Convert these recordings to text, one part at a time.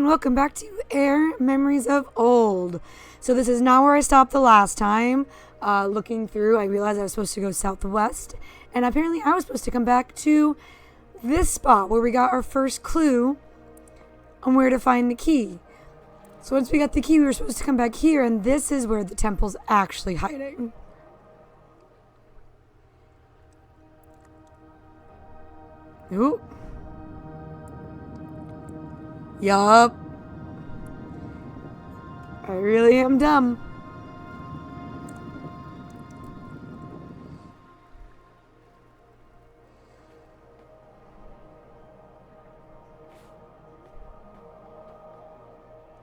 and welcome back to AER Memories of Old. So this is not where I stopped the last time. Looking through, I realized I was supposed to go southwest, and apparently I was supposed to come back to this spot where we got our first clue on where to find the key. So once we got the key, we were supposed to come back here, and this is where the temple's actually hiding. Ooh. Yup. I really am dumb.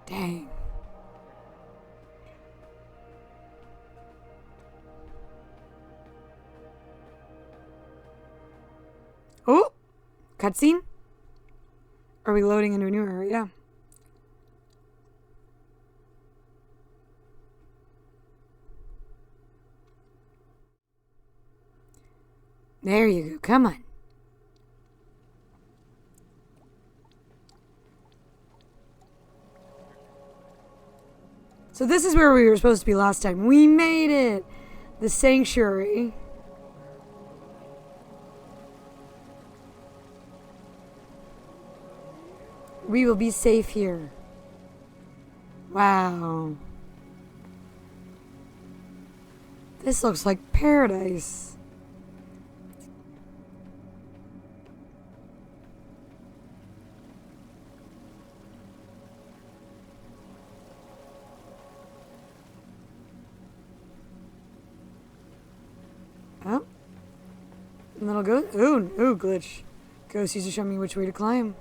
Dang. Oh! Cutscene? Are we loading into a new area? There you go. Come on. So this is where we were supposed to be last time. We made it! The sanctuary. We will be safe here. Wow. This looks like paradise. Oh. And then I'll go. Ooh, glitch. Ghost used to show me which way to climb.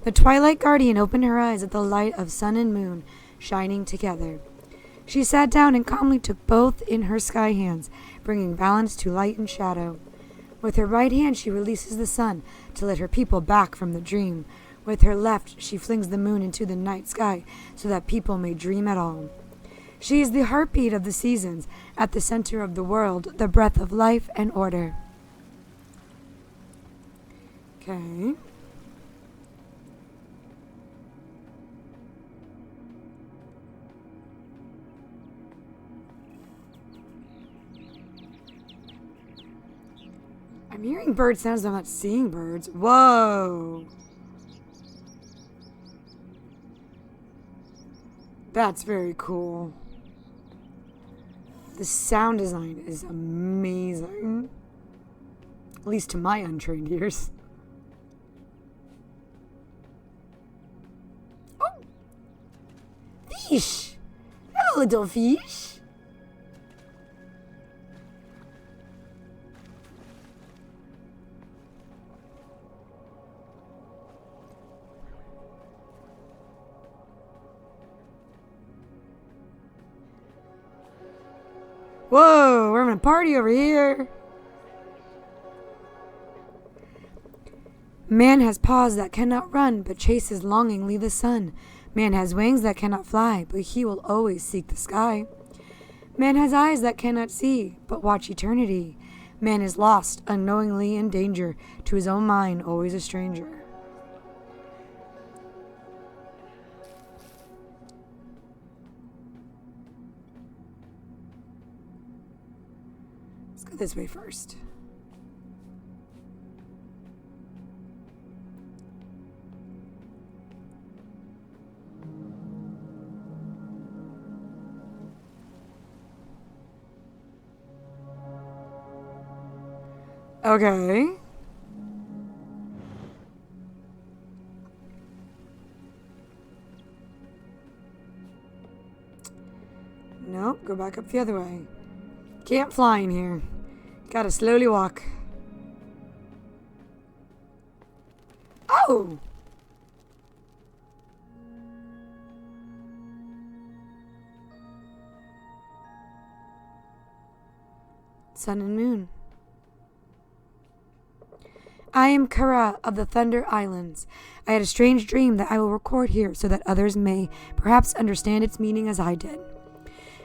The Twilight Guardian opened her eyes at the light of sun and moon shining together. She sat down and calmly took both in her sky hands, bringing balance to light and shadow. With her right hand she releases the sun to let her people back from the dream. With her left she flings the moon into the night sky so that people may dream at all. She is the heartbeat of the seasons, at the center of the world, the breath of life and order. Okay. I'm hearing bird sounds, I'm not seeing birds. Whoa! That's very cool. The sound design is amazing. At least to my untrained ears. Oh! Fish! Hello, little fish! Whoa, we're having a party over here. Man has paws that cannot run, but chases longingly the sun. Man has wings that cannot fly, but he will always seek the sky. Man has eyes that cannot see, but watch eternity. Man is lost, unknowingly in danger, to his own mind always a stranger. Let's go this way first. Okay. Nope, go back up the other way. Can't fly in here. Gotta slowly walk. Oh! Sun and moon. I am Kara of the Thunder Islands. I had a strange dream that I will record here so that others may perhaps understand its meaning as I did.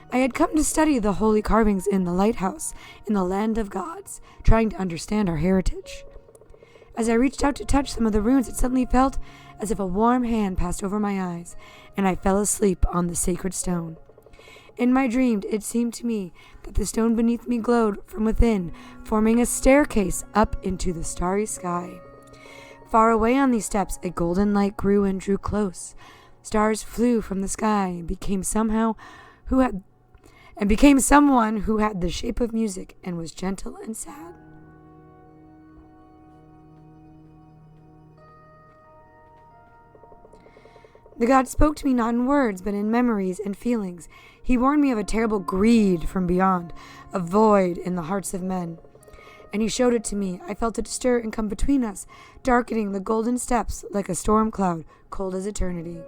I had come to study the holy carvings in the lighthouse in the land of gods, trying to understand our heritage. As I reached out to touch some of the runes, it suddenly felt as if a warm hand passed over my eyes, and I fell asleep on the sacred stone. In my dream, it seemed to me that the stone beneath me glowed from within, forming a staircase up into the starry sky. Far away on these steps, a golden light grew and drew close. Stars flew from the sky and became someone who had the shape of music and was gentle and sad. The god spoke to me not in words, but in memories and feelings. He warned me of a terrible greed from beyond, a void in the hearts of men. And he showed it to me. I felt it stir and come between us, darkening the golden steps like a storm cloud, cold as eternity.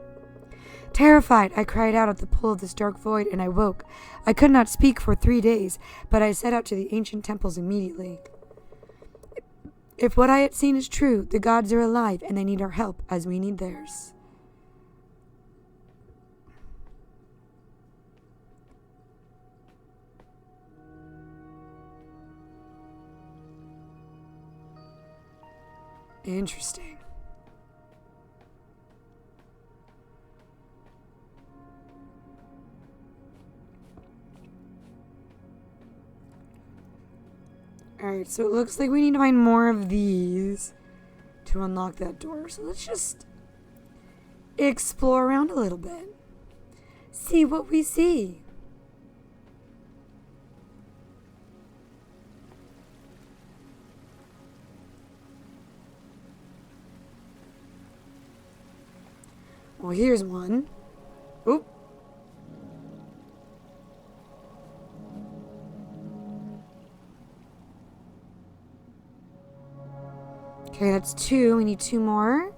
Terrified, I cried out at the pull of this dark void, and I woke. I could not speak for 3 days, but I set out to the ancient temples immediately. If what I had seen is true, the gods are alive, and they need our help as we need theirs. Interesting. Alright, so it looks like we need to find more of these to unlock that door. So let's just explore around a little bit. See what we see. Well, here's one. Oop. Okay, that's 2. We need 2 more.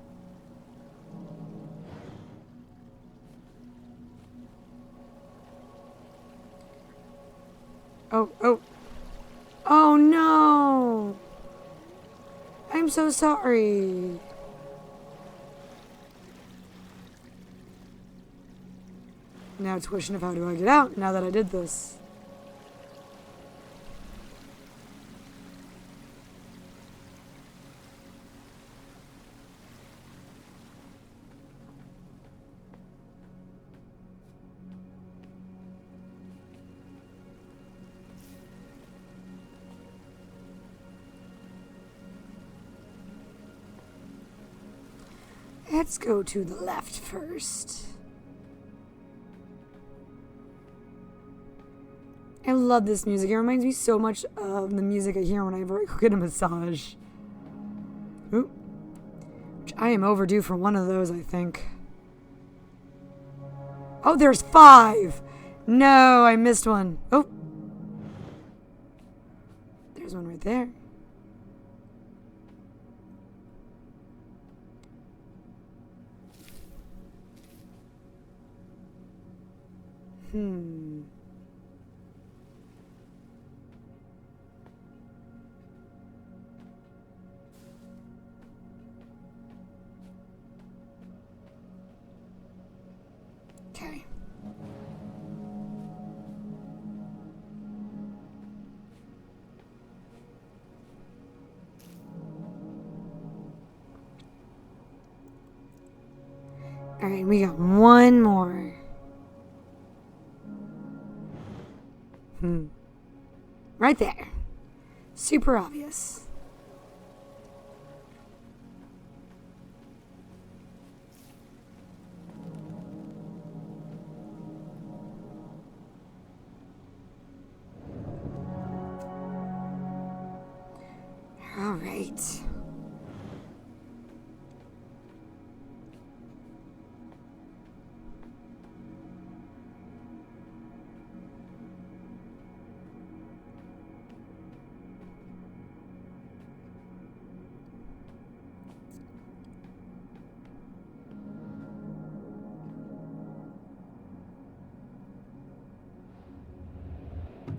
Oh. Oh no! I'm so sorry. Now it's a question of how do I get out now that I did this. Let's go to the left first. I love this music. It reminds me so much of the music I hear whenever I go get a massage. Ooh. Which I am overdue for one of those, I think. Oh, there's 5! No, I missed one. Oh. There's one right there. Okay. Alright, we got one more. Right there. Super obvious. All right.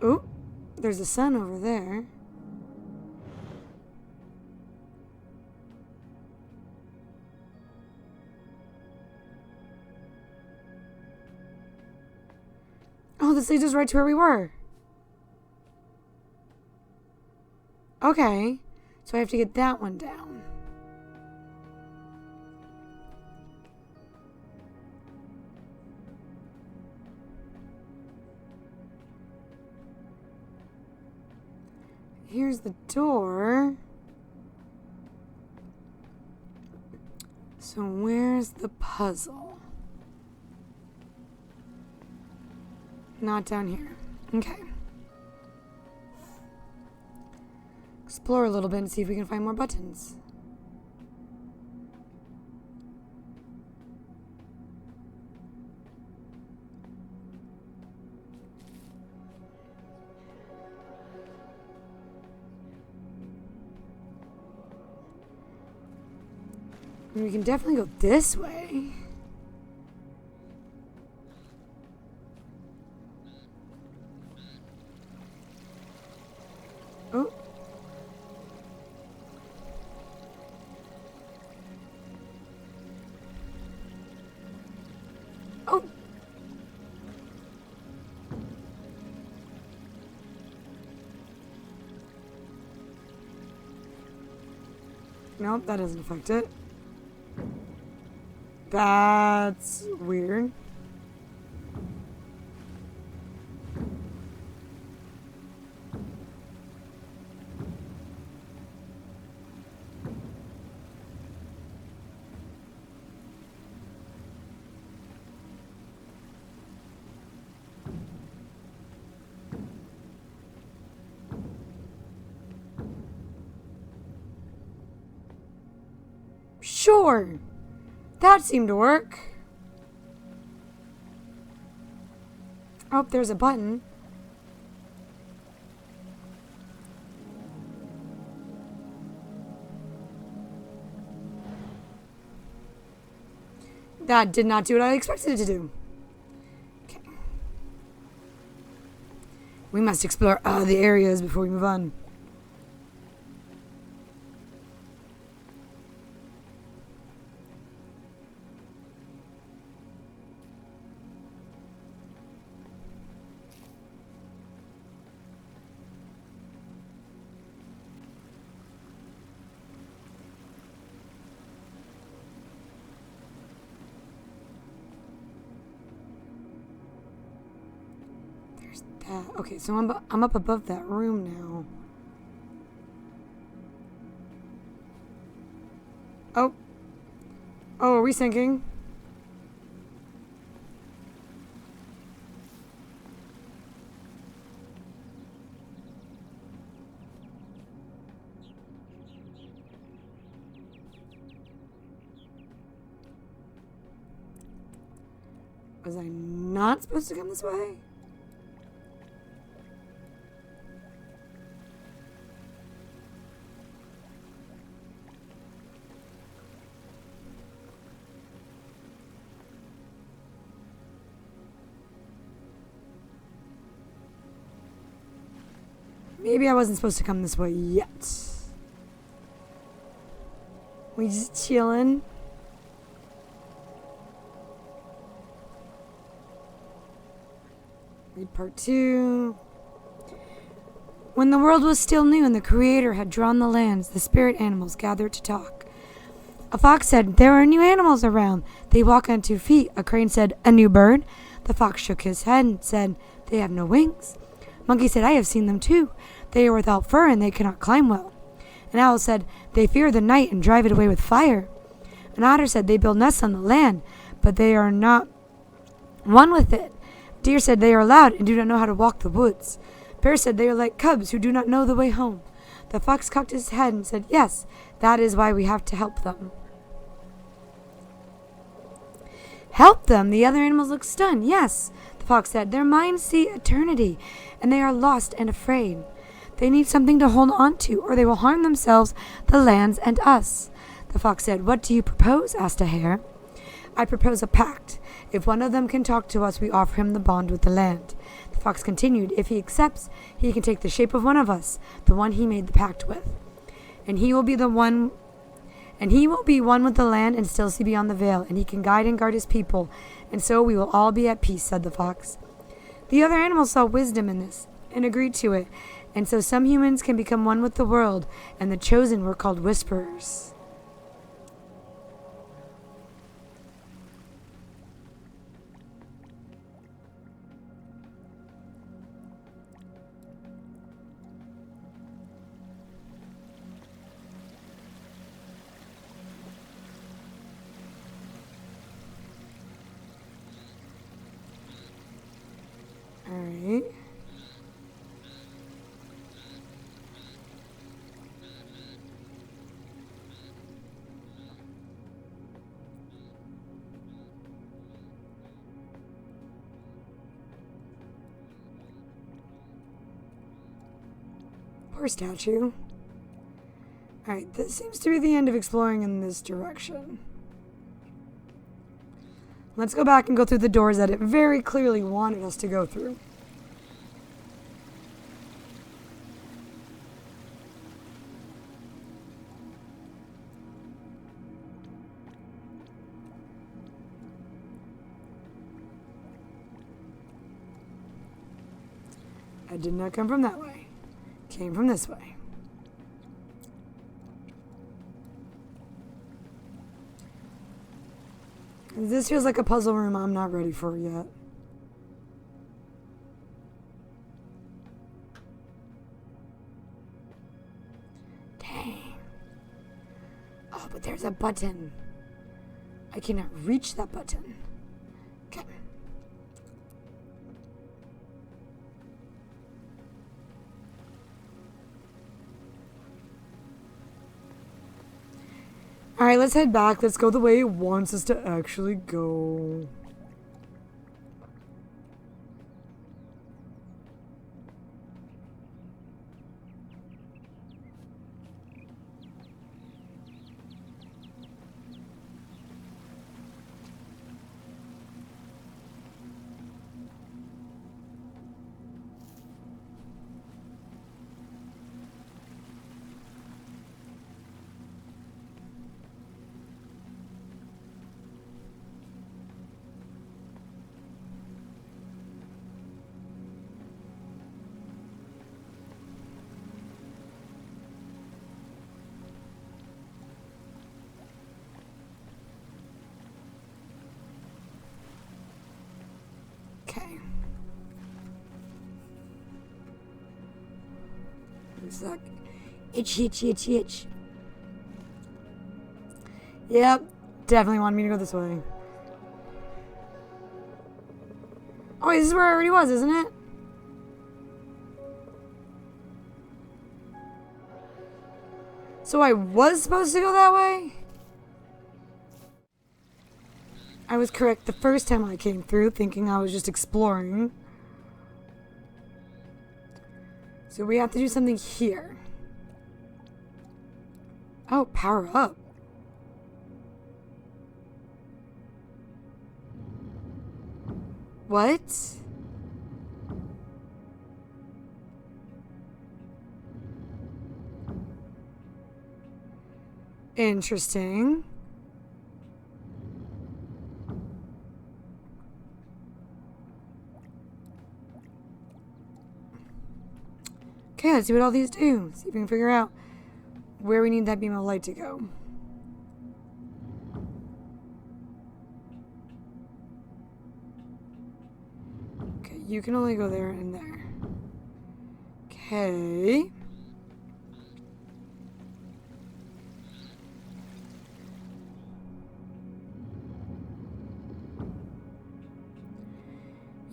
Oh, there's a sun over there. this leads us right to where we were. Okay. So I have to get that one down. Here's the door. So where's the puzzle? Not down here. Okay. Explore a little bit and see if we can find more buttons. We can definitely go this way. Oh. Oh. Nope, that doesn't affect it. That's weird. Sure. That seemed to work. Oh, there's a button. That did not do what I expected it to do. Okay. We must explore the areas before we move on. Okay, so I'm up above that room now. Oh. Oh, are we sinking? Was I not supposed to come this way? Maybe I wasn't supposed to come this way yet. We just chilling. Read part 2. When the world was still new and the Creator had drawn the lands, the spirit animals gathered to talk. A fox said, "There are new animals around. They walk on 2 feet." A crane said, "A new bird." The fox shook his head and said, "They have no wings." Monkey said, "I have seen them too. They are without fur and they cannot climb well." An owl said, "They fear the night and drive it away with fire." An otter said, "They build nests on the land, but they are not one with it." Deer said, "They are loud and do not know how to walk the woods." Bear said, "They are like cubs who do not know the way home." The fox cocked his head and said, "Yes, that is why we have to help them." Help them? The other animals looked stunned. "Yes," the fox said, "their minds see eternity, and they are lost and afraid. They need something to hold on to, or they will harm themselves, the lands, and us." The fox said, "What do you propose?" asked a hare. "I propose a pact. If one of them can talk to us, we offer him the bond with the land." The fox continued, "If he accepts, he can take the shape of one of us, the one he made the pact with. And he will be one with the land and still see beyond the veil, and he can guide and guard his people, and so we will all be at peace," said the fox. The other animals saw wisdom in this and agreed to it, and so some humans can become one with the world, and the chosen were called whisperers. Alright. Poor statue. Alright, this seems to be the end of exploring in this direction. Let's go back and go through the doors that it very clearly wanted us to go through. I did not come from that way. Came from this way. This feels like a puzzle room I'm not ready for yet. Dang. Oh, but there's a button. I cannot reach that button. Okay. Alright, let's head back. Let's go the way it wants us to actually go. Okay. Suck. Itch. Yep. Definitely wanted me to go this way. Oh, wait, this is where I already was, isn't it? So I was supposed to go that way? I was correct the first time I came through, thinking I was just exploring. So we have to do something here. Oh, power up. What? Interesting. Okay, let's see what all these do. See if we can figure out where we need that beam of light to go. Okay, you can only go there and there. Okay.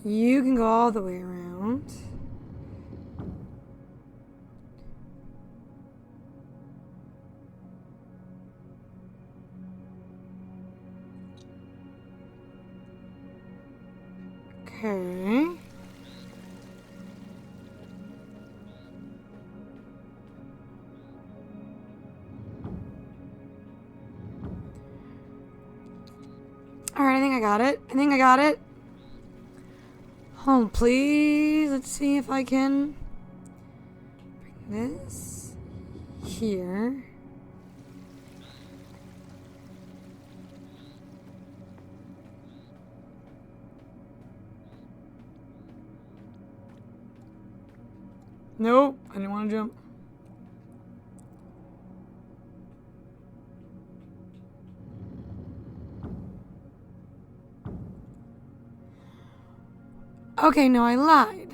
You can go all the way around. Okay. Alright, I think I got it. Home, please. Let's see if I can bring this here. Nope, I didn't want to jump. Okay, no, I lied.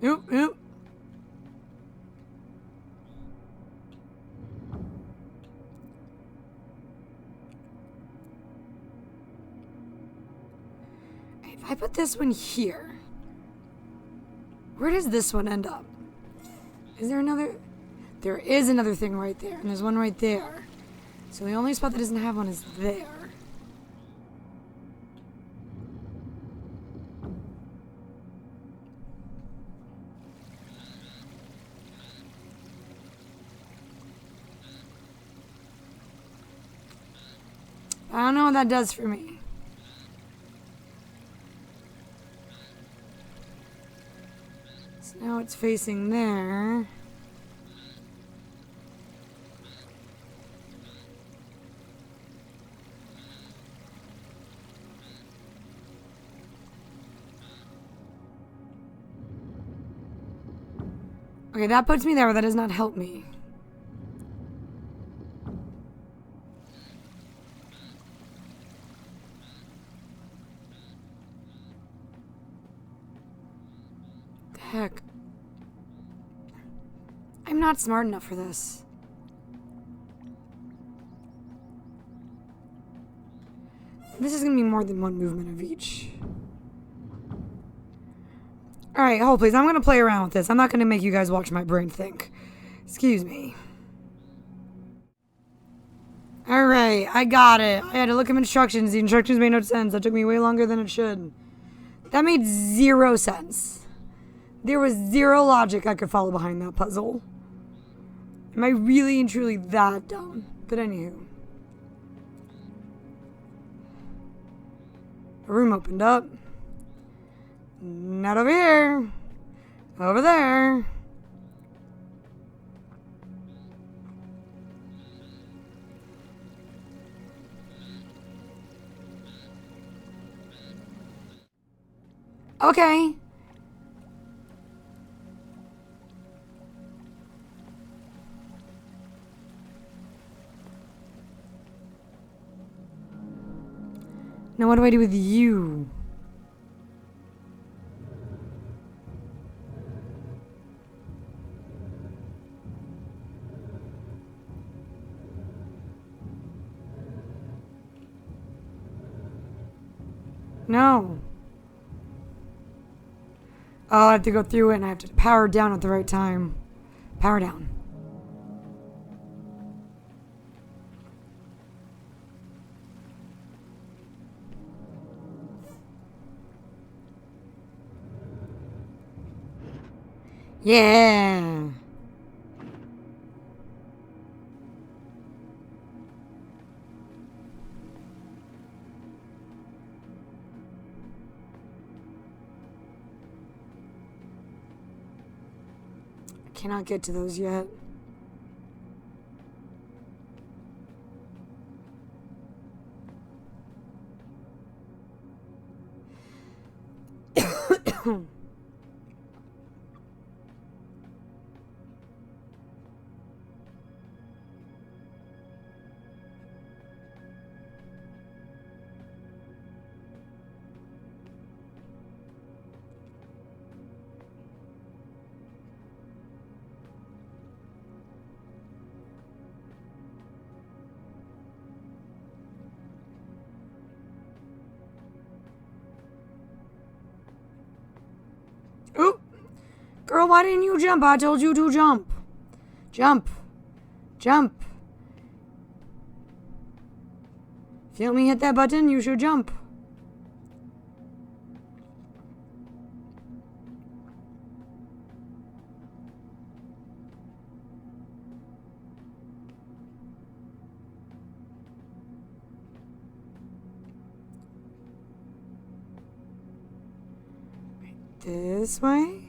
Oop. If I put this one here, where does this one end up? Is there another? There is another thing right there, and there's one right there. So the only spot that doesn't have one is there. I don't know what that does for me. So now it's facing there. Okay, that puts me there, but that does not help me. The heck? I'm not smart enough for this. This is gonna be more than one movement of each. Alright, hold please. I'm gonna play around with this. I'm not gonna make you guys watch my brain think. Excuse me. Alright, I got it. I had to look at instructions. The instructions made no sense. That took me way longer than it should. That made 0 sense. There was 0 logic I could follow behind that puzzle. Am I really and truly that dumb? But anywho. A room opened up. Not over here. Over there. Okay. Now what do I do with you? No. Oh, I have to go through it and I have to power down at the right time. Power down. Yeah. Cannot get to those yet. Oop! Girl, why didn't you jump? I told you to jump. Jump. Jump. If you help me hit that button, you should jump. This way?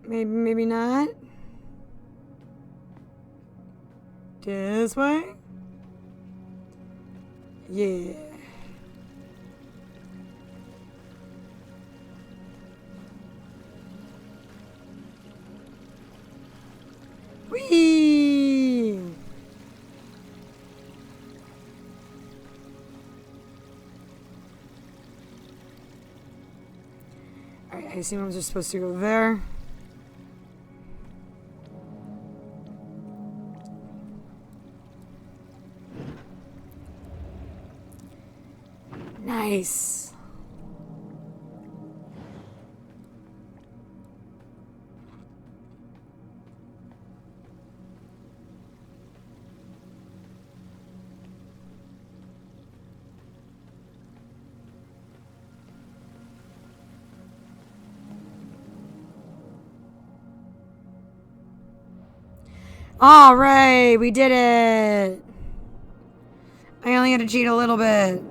Maybe not. This way? Yeah. Whee! Alright, I assume I'm just supposed to go there. Nice. All right, we did it. I only had to cheat a little bit.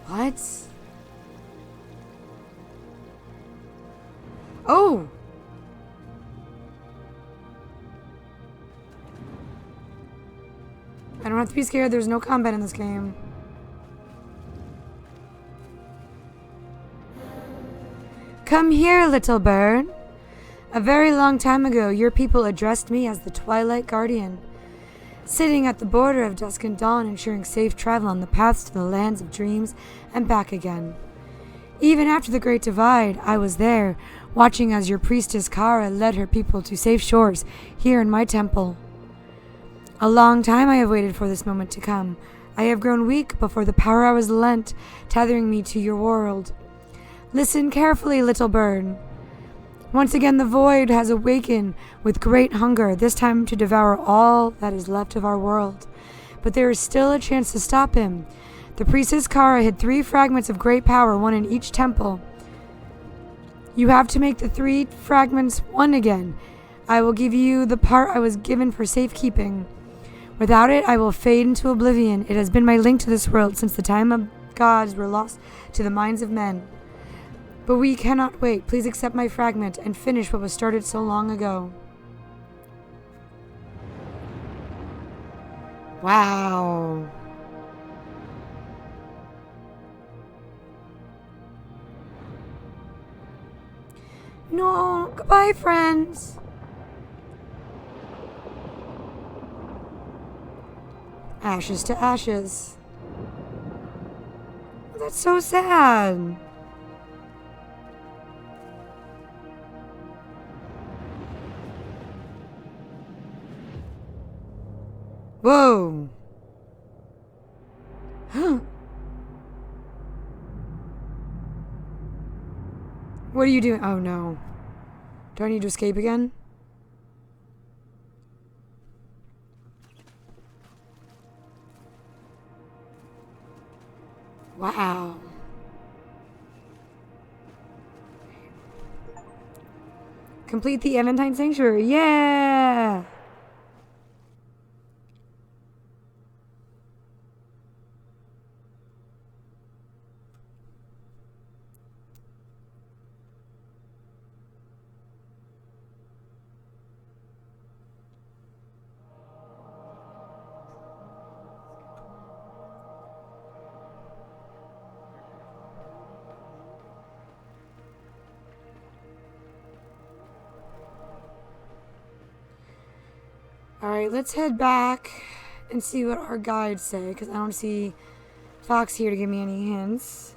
What? Oh! I don't have to be scared. There's no combat in this game. Come here, little bird. A very long time ago, your people addressed me as the Twilight Guardian, sitting at the border of dusk and dawn, ensuring safe travel on the paths to the lands of dreams and back again. Even after the Great Divide, I was there, watching as your priestess Kara led her people to safe shores here in my temple. A long time I have waited for this moment to come. I have grown weak before the power I was lent, tethering me to your world. Listen carefully, little bird. Once again the void has awakened with great hunger, this time to devour all that is left of our world. But there is still a chance to stop him. The priestess Kara hid 3 fragments of great power, one in each temple. You have to make the 3 fragments one again. I will give you the part I was given for safekeeping. Without it, I will fade into oblivion. It has been my link to this world since the time of gods were lost to the minds of men. But we cannot wait. Please accept my fragment and finish what was started so long ago. Wow. No, goodbye, friends. Ashes to ashes. That's so sad. Whoa. What are you doing? Oh no. Do I need to escape again? Wow. Complete the Aventine Sanctuary. Yeah! Alright, let's head back and see what our guides say, because I don't see fox here to give me any hints.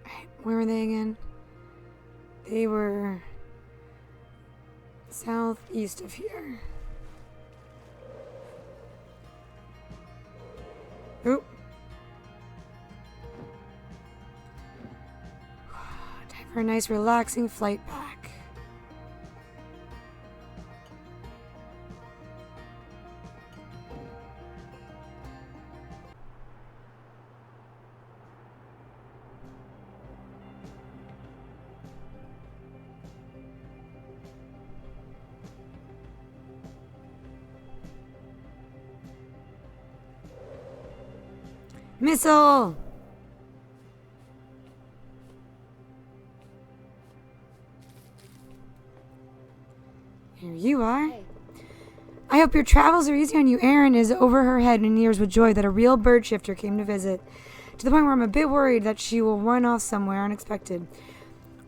Alright, where were they again? They were southeast of here. Oop. Time for a nice relaxing flight back. Missile! Here you are. Hey. I hope your travels are easy on you. Erin is over her head in ears with joy that a real bird shifter came to visit, to the point where I'm a bit worried that she will run off somewhere unexpected.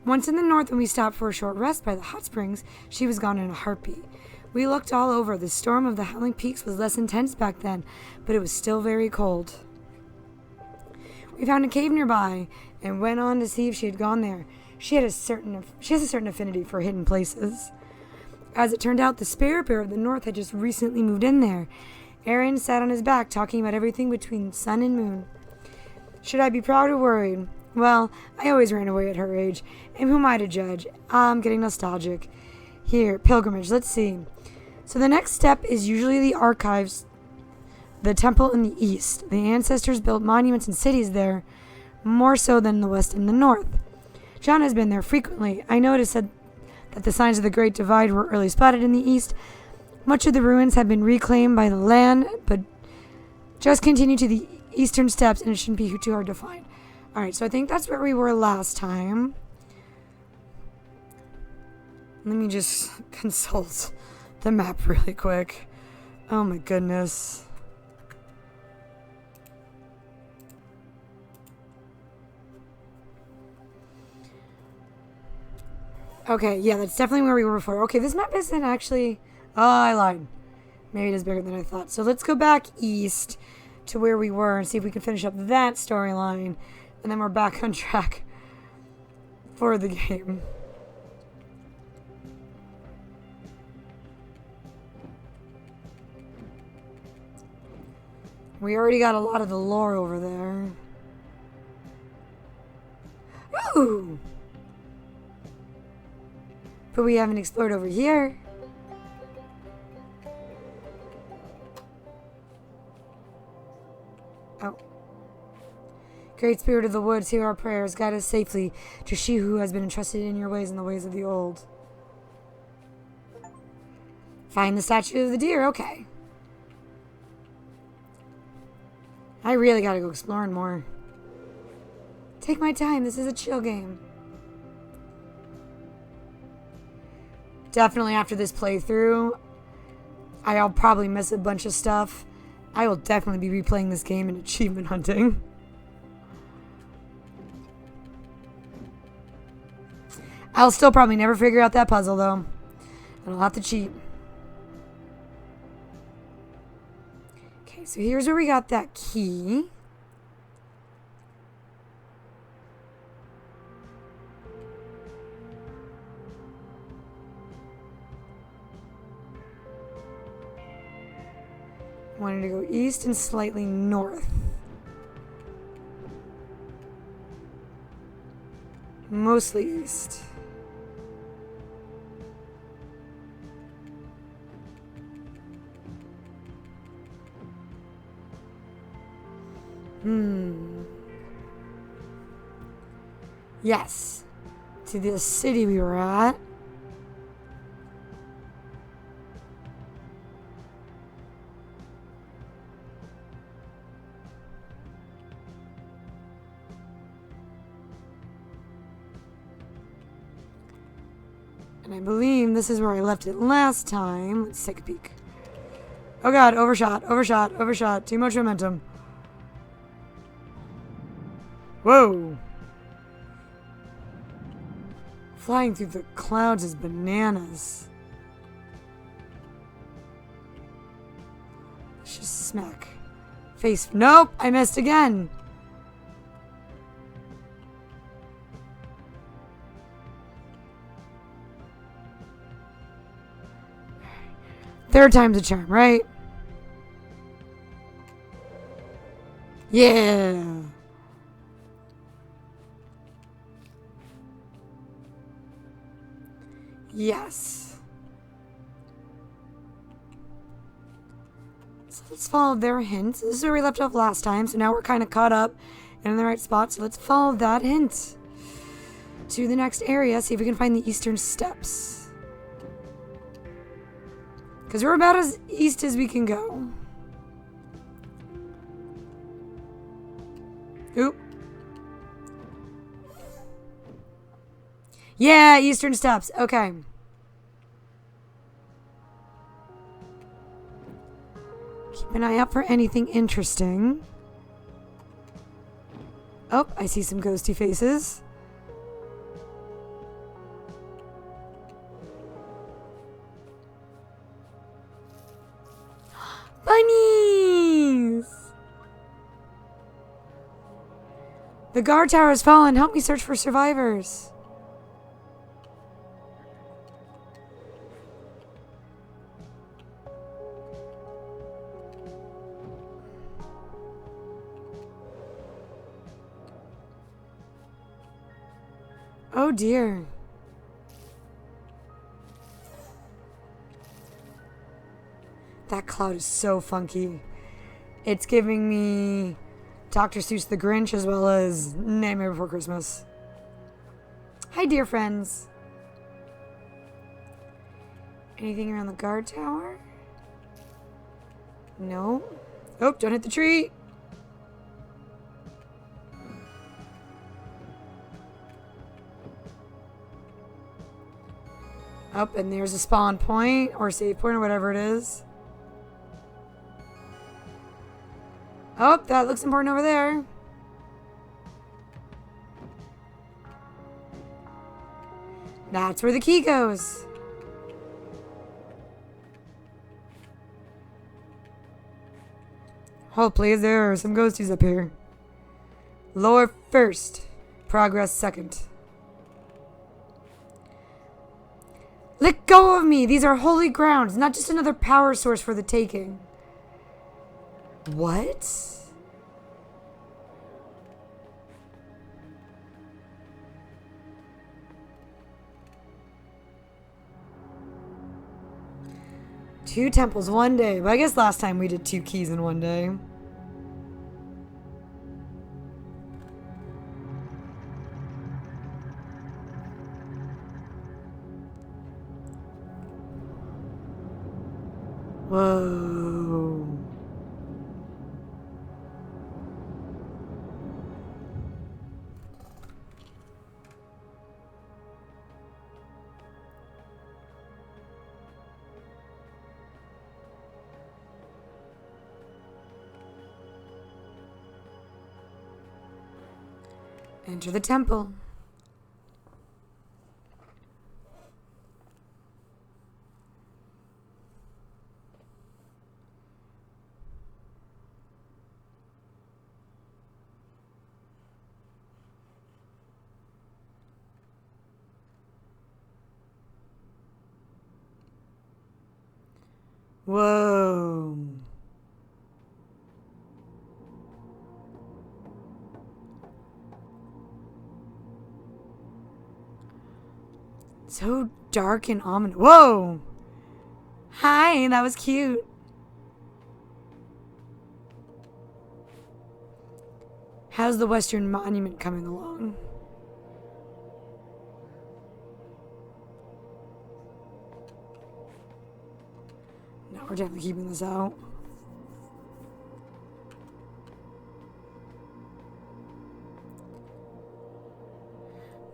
Once in the north, when we stopped for a short rest by the hot springs, she was gone in a heartbeat. We looked all over. The storm of the Howling Peaks was less intense back then, but it was still very cold. We found a cave nearby and went on to see if she had gone there. She has a certain affinity for hidden places. As it turned out, the Spirit Bear of the North had just recently moved in there. Erin sat on his back, talking about everything between sun and moon. Should I be proud or worried? Well, I always ran away at her age, and who am I to judge? I'm getting nostalgic. Here, pilgrimage, let's see. So the next step is usually the archives, the temple in the east. The ancestors built monuments and cities there, more so than the west and the north. John has been there frequently. I know it is said that the signs of the Great Divide were early spotted in the east. Much of the ruins have been reclaimed by the land, but just continue to the eastern steps and it shouldn't be too hard to find. Alright, so I think that's where we were last time. Let me just consult the map really quick. Oh my goodness. Okay, yeah, that's definitely where we were before. Okay, this map isn't actually... Oh, I lied. Maybe it is bigger than I thought. So let's go back east to where we were and see if we can finish up that storyline. And then we're back on track for the game. We already got a lot of the lore over there. Ooh! But we haven't explored over here. Oh. Great Spirit of the Woods, hear our prayers. Guide us safely to she who has been entrusted in your ways and the ways of the old. Find the statue of the deer. Okay. I really gotta go exploring more. Take my time. This is a chill game. Definitely after this playthrough, I'll probably miss a bunch of stuff. I will definitely be replaying this game and achievement hunting. I'll still probably never figure out that puzzle though. And I'll have to cheat. Okay, so here's where we got that key. Wanted to go east and slightly north. Mostly east. Yes. To the city we were at. And I believe this is where I left it last time. Let's take a peek. Oh god, overshot, overshot, overshot. Too much momentum. Whoa. Flying through the clouds is bananas. Smack. Face. Nope, I missed again. Third time's a charm, right? Yeah. Yes. So let's follow their hints. This is where we left off last time, so now we're kind of caught up and in the right spot. So let's follow that hint to the next area, see if we can find the eastern steps. Because we're about as east as we can go. Oop. Yeah, eastern steps. Okay. Keep an eye out for anything interesting. Oh, I see some ghosty faces. Bunnies! The guard tower has fallen. Help me search for survivors. Oh dear. That cloud is so funky. It's giving me Dr. Seuss the Grinch as well as Nightmare Before Christmas. Hi, dear friends. Anything around the guard tower? No. Oh, don't hit the tree. Up, and there's a spawn point or save point or whatever it is. Oh, that looks important over there. That's where the key goes. Hold, please. There are some ghosties up here. Lore first. Progress second. Let go of me! These are holy grounds, not just another power source for the taking. What? Two temples, one day. But I guess last time we did 2 keys in one day. Whoa. Enter the temple. Whoa. So dark and ominous. Whoa! Hi, that was cute. How's the Western Monument coming along? No, we're definitely keeping this out.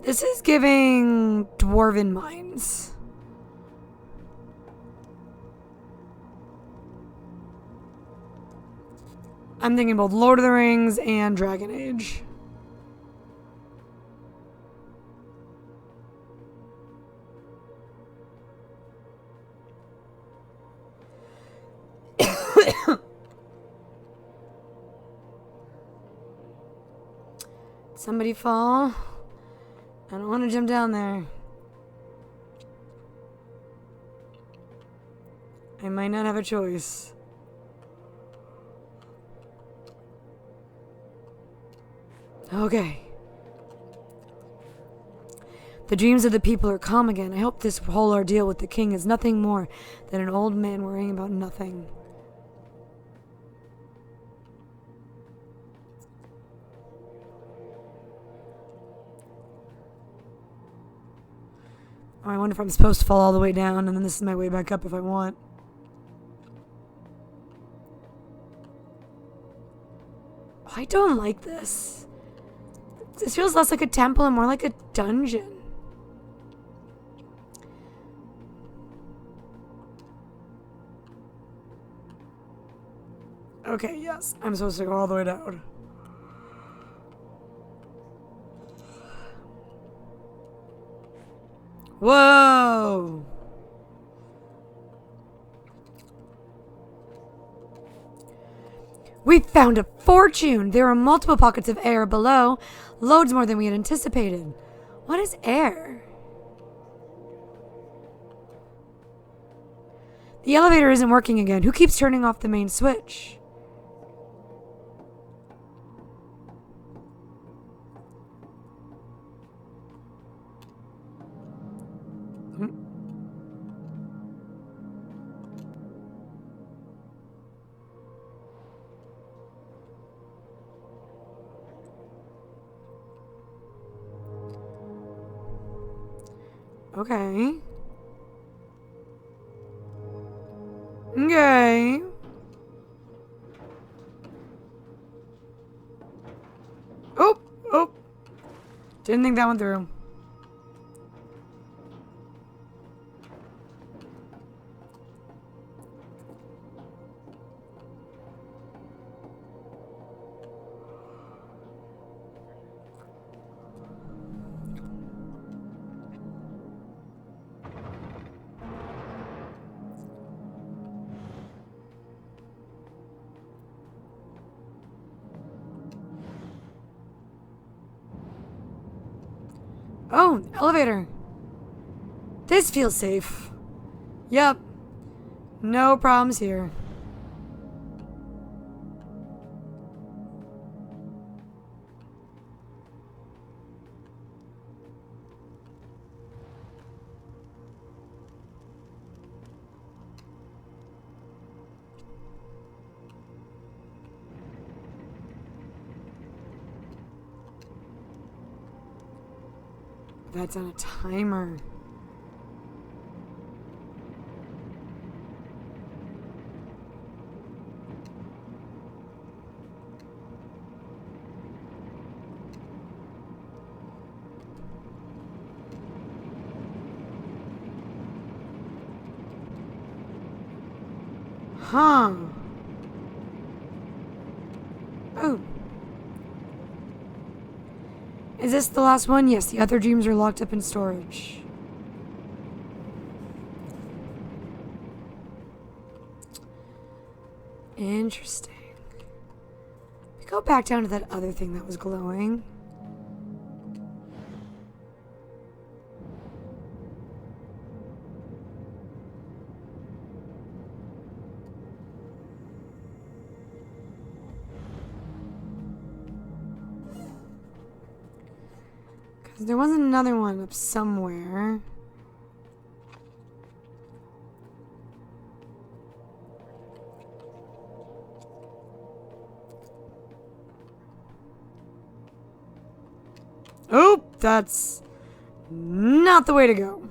This is giving Dwarven Mines. I'm thinking both Lord of the Rings and Dragon Age. somebody fall? I don't want to jump down there. I might not have a choice. Okay. The dreams of the people are calm again. I hope this whole ordeal with the king is nothing more than an old man worrying about nothing. Oh, I wonder if I'm supposed to fall all the way down and then this is my way back up if I want. Oh, I don't like this. This feels less like a temple and more like a dungeon. Okay, yes, I'm supposed to go all the way down. Whoa! We found a fortune! There are multiple pockets of air below, loads more than we had anticipated. What is air? The elevator isn't working again. Who keeps turning off the main switch? Okay. Okay. Oh, oh. Didn't think that went through. Oh, elevator. This feels safe. Yep. No problems here. That's on a timer. Huh. Oh. Is this the last one? Yes, the other dreams are locked up in storage. Interesting. We go back down to that other thing that was glowing. Because there wasn't another one up somewhere. Oh, that's not the way to go.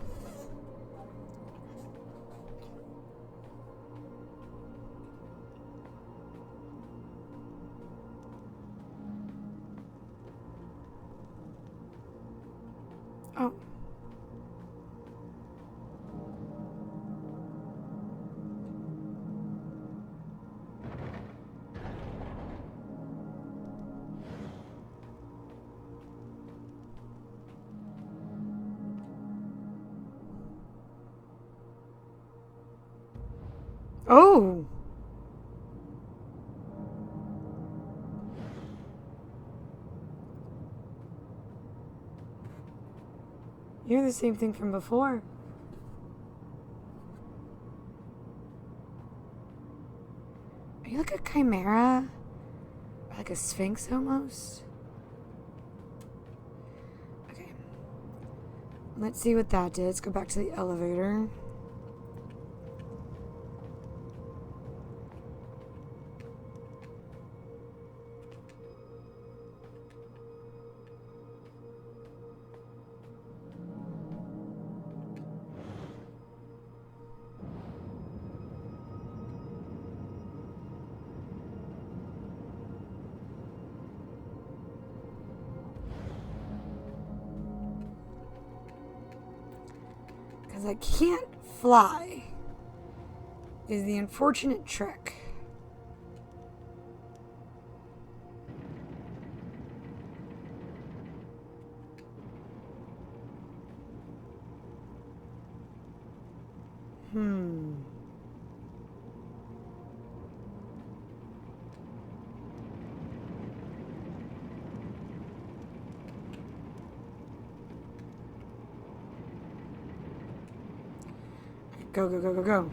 Oh. Oh. You're the same thing from before. Are you like a chimera? Or like a sphinx almost? Okay. Let's see what that did. Let's go back to the elevator. Because I can't fly is the unfortunate trick. Go, go, go, go, go.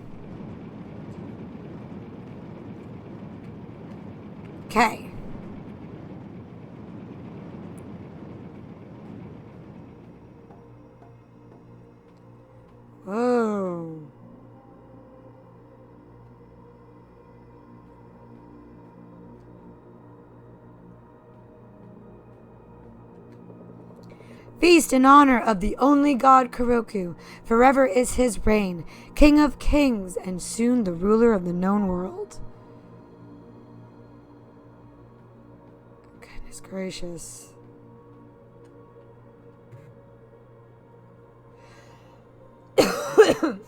Okay. Whoa. Feast in honor of the only god Kuroku. Forever is his reign, king of kings, and soon the ruler of the known world. Goodness gracious.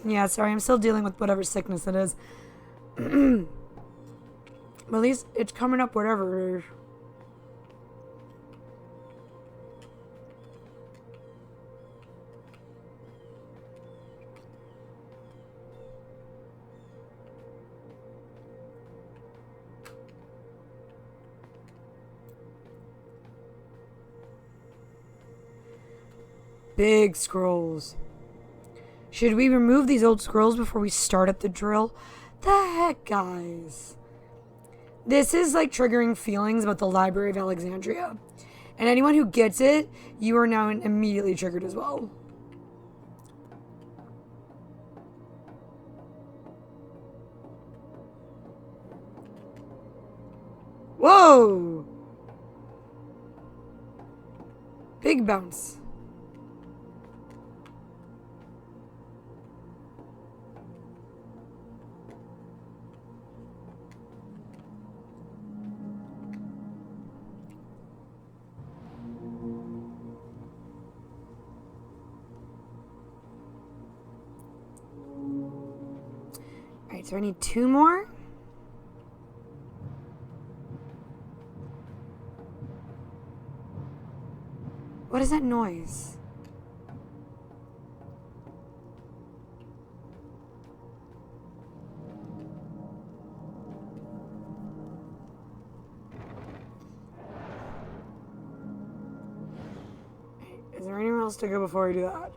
Yeah, sorry, I'm still dealing with whatever sickness it is. But at least it's coming up whatever it is. Big scrolls. Should we remove these old scrolls before we start up the drill? The heck, guys. This is like triggering feelings about the Library of Alexandria. And anyone who gets it, you are now immediately triggered as well. Whoa! Big bounce. Alright, so I need 2 more. What is that noise? Is there anywhere else to go before we do that?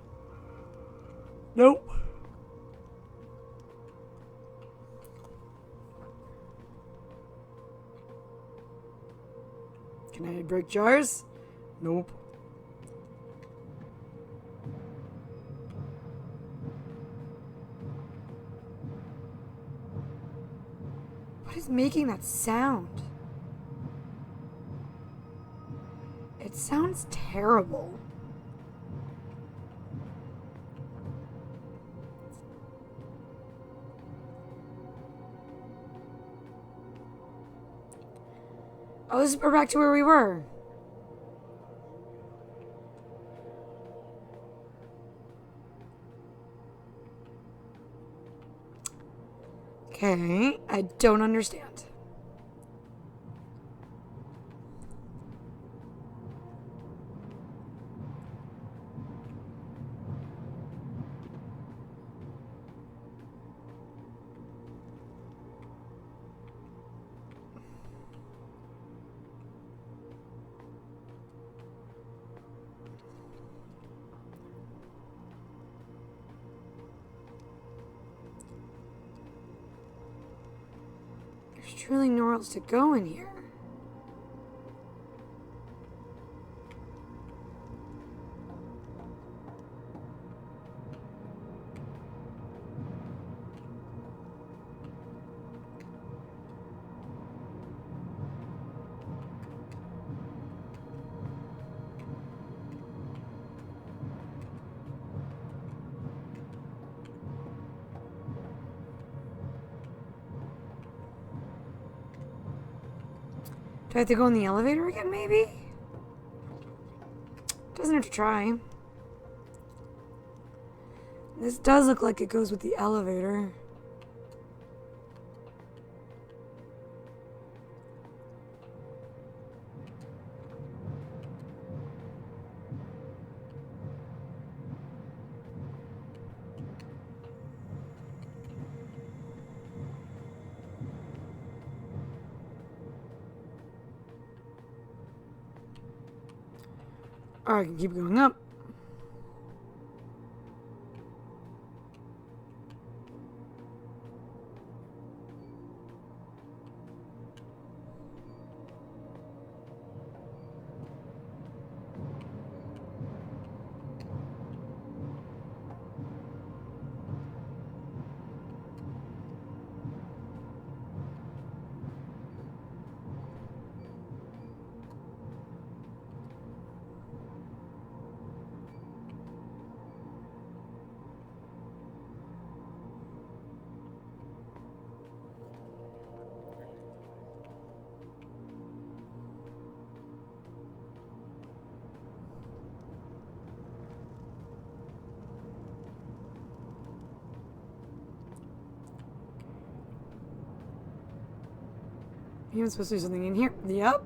Nope. Can I break jars? Nope. What is making that sound? It sounds terrible. Oh, we're back to where we were. Okay, I don't understand. There's truly nowhere else to go in here. Do I have to go in the elevator again, maybe? Doesn't hurt to try. This does look like it goes with the elevator. Or I can keep going up. I'm supposed to do something in here. Yep.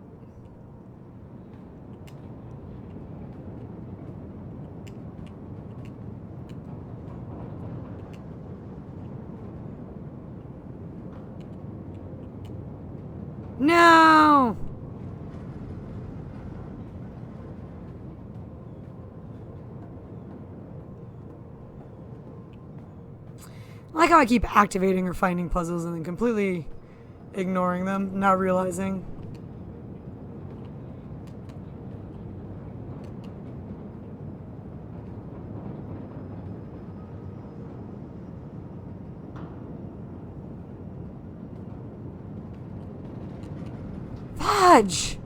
No! I like how I keep activating or finding puzzles and then completely ignoring them, not realizing. Fudge!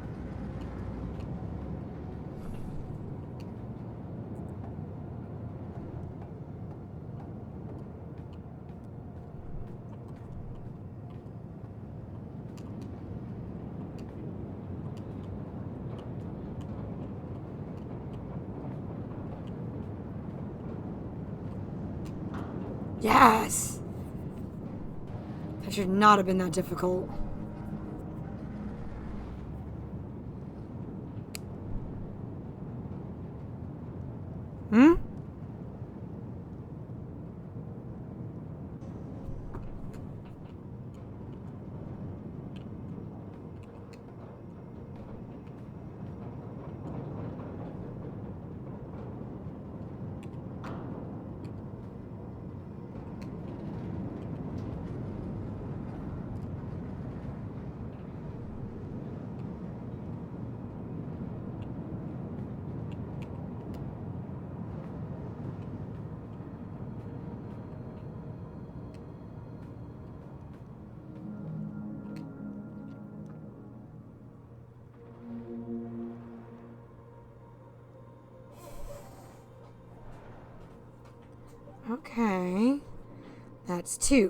Yes! That should not have been that difficult. Hmm? Okay. That's 2.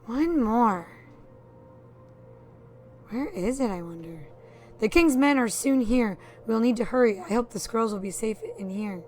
One more. Where is it, I wonder? The king's men are soon here. We'll need to hurry. I hope the scrolls will be safe in here.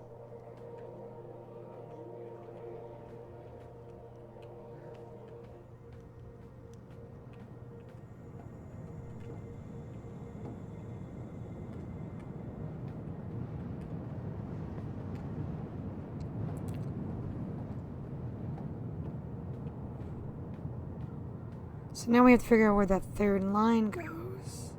So now we have to figure out where that third line goes.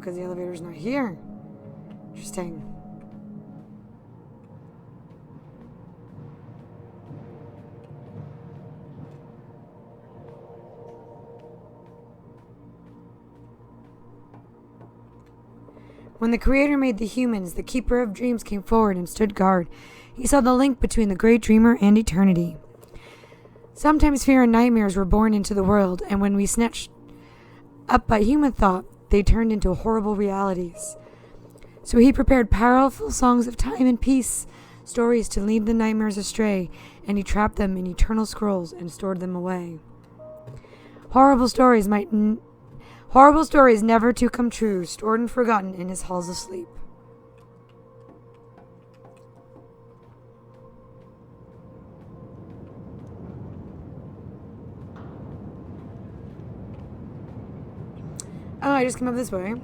because the elevator's not here. Interesting. When the Creator made the humans, the Keeper of Dreams came forward and stood guard. He saw the link between the great dreamer and eternity. Sometimes fear and nightmares were born into the world, and when we snatched up by human thought, they turned into horrible realities. So he prepared powerful songs of time and peace, stories to lead the nightmares astray, and he trapped them in eternal scrolls and stored them away. Horrible stories never to come true, stored and forgotten in his halls of sleep. Oh, I just came up this way.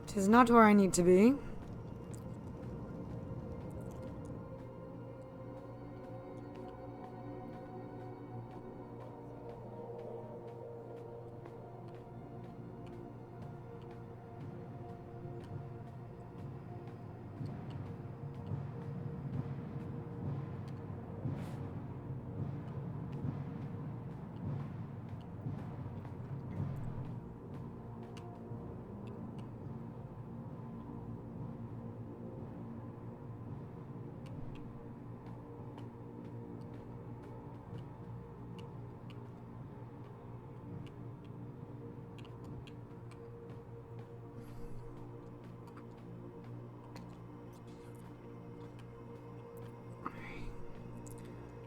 It is not where I need to be.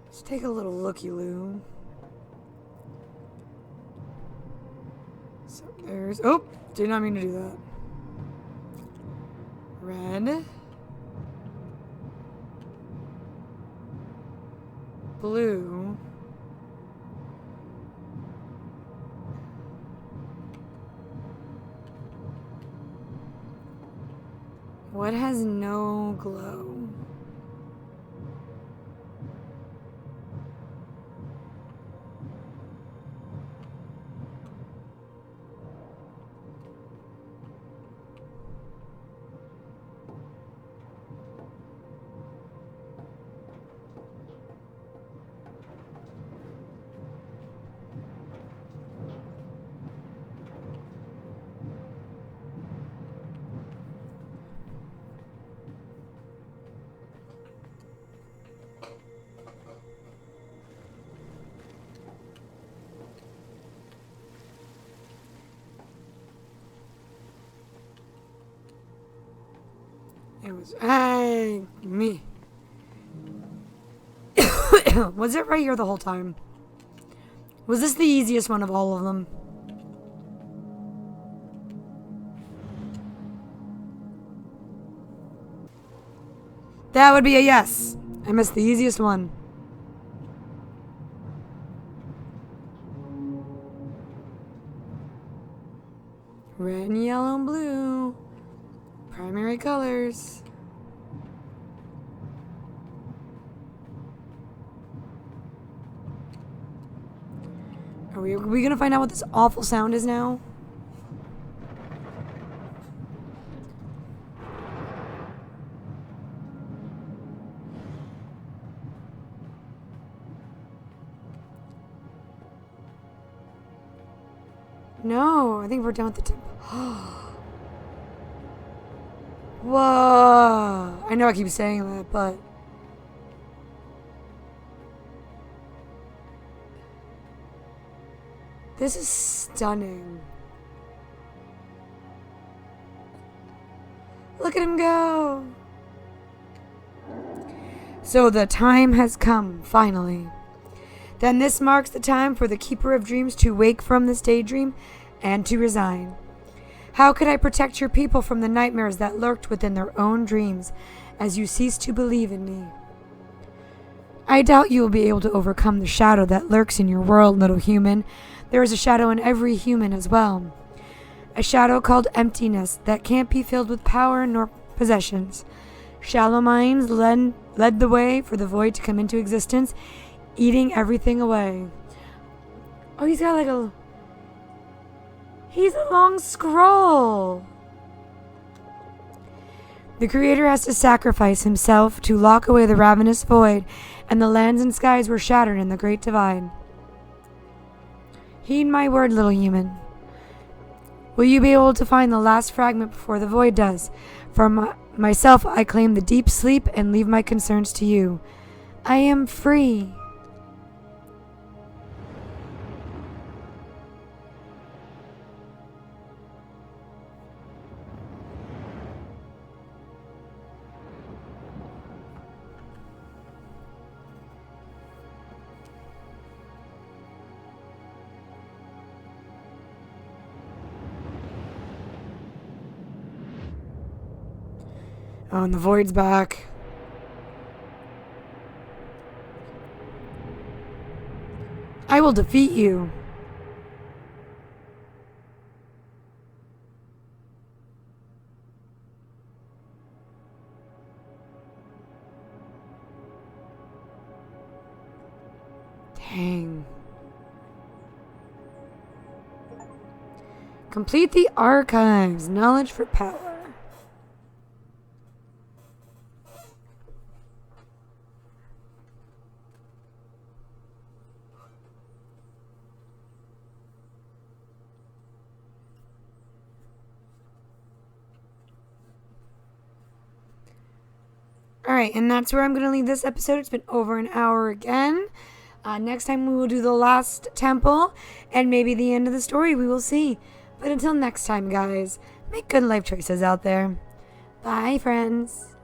Let's take a little looky-loo. So there's... Oh! Did not mean to do that. Red. Blue. What has no glow? It was me. Was it right here the whole time? Was this the easiest one of all of them? That would be a yes. I missed the easiest one. Red and yellow and blue. Primary colors. Are we gonna find out what this awful sound is now? No, I think we're done with the temple. Whoa! I know I keep saying that, but... This is stunning. Look at him go! So the time has come, finally. Then this marks the time for the Keeper of Dreams to wake from this daydream and to resign. How could I protect your people from the nightmares that lurked within their own dreams as you cease to believe in me? I doubt you will be able to overcome the shadow that lurks in your world, little human. There is a shadow in every human as well. A shadow called emptiness that can't be filled with power nor possessions. Shallow minds led the way for the void to come into existence, eating everything away. Oh, he's got like a... He's a long scroll. The Creator has to sacrifice himself to lock away the ravenous void, and the lands and skies were shattered in the great divide. Heed my word, little human. Will you be able to find the last fragment before the void does? For myself, I claim the deep sleep and leave my concerns to you. I am free. Oh, and the void's back. I will defeat you. Dang. Complete the archives. Knowledge for power. Alright, and that's where I'm going to leave this episode. It's been over an hour again. Next time we will do the last temple and maybe the end of the story. We will see. But until next time, guys, make good life choices out there. Bye, friends.